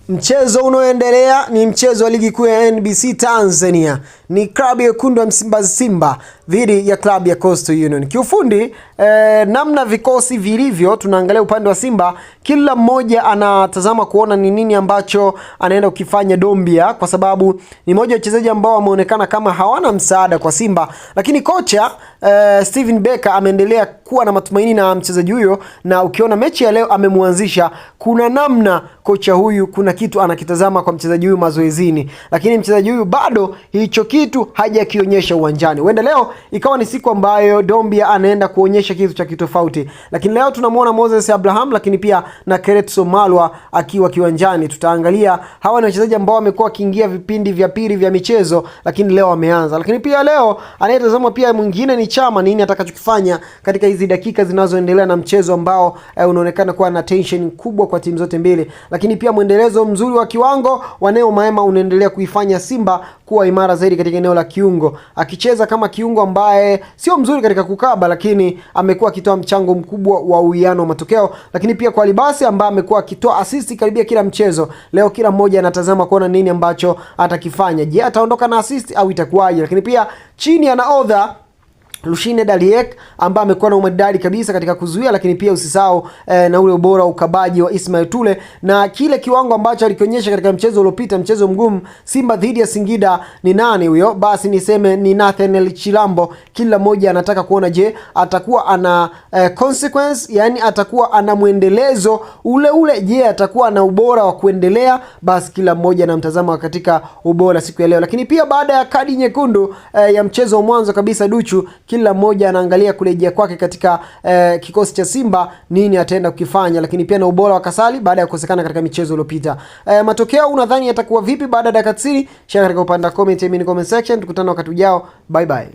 Mchezo unaoendelea ni mchezo wa ligi kuu ya NBC Tanzania. Ni klabu ya wekundu wa Msimbazi Simba dhidi ya klabu ya Coastal Union. Kiufundi namna vikosi vilivyo, tunaangalia upande wa Simba, kila mmoja anatazama kuona ni nini ambacho anaenda kukifanya Dombia, kwa sababu ni mmoja wa wachezaji ambao wameonekana kama hawana msaada kwa Simba, lakini kocha Steven Becker ameendelea kuwa na matumaini na mchezaji huyo, na ukiona mechi ya leo amemuanzisha, kuna namna kocha huyu kuna kitu anakitazama kwa mchezaji huyu mazoezini, lakini mchezaji huyu bado hicho kitu hajakionyesha uwanjani. Huenda leo ikawa ni siku ambayo Dombia anaenda kuonyesha kitu cha kitofauti, lakini leo tunamuona Moses Abraham, lakini pia na Keretso Malwa akiwa kiwanjani. Tutaangalia hawa ni wachezaji ambao wamekuwa kiingia vipindi vya pili vya michezo, lakini leo wameanza. Lakini pia leo anayetazama pia mwingine ni Chama, nini atakachokifanya katika hizi dakika zinazoendelea na mchezo ambao unaonekana kuwa na tension kubwa kwa timu zote mbili. Lakini pia mwendelezo mzuri wa kiwango wa Neo Maema unaendelea kuifanya Simba kuwa imara zaidi katika eneo la kiungo, akicheza kama kiungo ambaye sio mzuri katika kukaba, lakini amekuwa akitoa mchango mkubwa wa uwiano wa matokeo. Lakini pia kwa Libasi ambaye amekuwa akitoa assist karibia kila mchezo. Leo kila mmoja anatazama kuona nini ambacho atakifanya. Je, ataondoka na assist au itakuwaje? Lakini pia chini ya nahodha Lushine Daliek ambaye amekuwa na umadadi kabisa katika kuzuia, lakini pia usisahau na ule ubora ukabaji wa Ismail Tule na kile kiwango ambacho alikionyesha katika mchezo uliopita, mchezo mgumu Simba dhidi ya Singida. Ni nani huyo? Basi niseme ni Nathaniel Chilambo. Kila mmoja anataka kuona, je, atakuwa ana consequence, yani atakuwa ana muendelezo ule, je atakuwa na ubora wa kuendelea? Basi kila mmoja anamtazama katika ubora siku ya leo. Lakini pia baada ya kadi nyekundu ya mchezo wa mwanzo kabisa Duchu, kila mmoja anaangalia kurejea kwake katika kikosi cha Simba, nini ataenda kukifanya. Lakini pia na ubora wa Kasali baada ya kukosekana katika michezo iliyopita. Matokeo unadhani yatakuwa vipi baada ya dakika 90? Share katika upande wa comment section. Tukutane wakati ujao. Bye bye.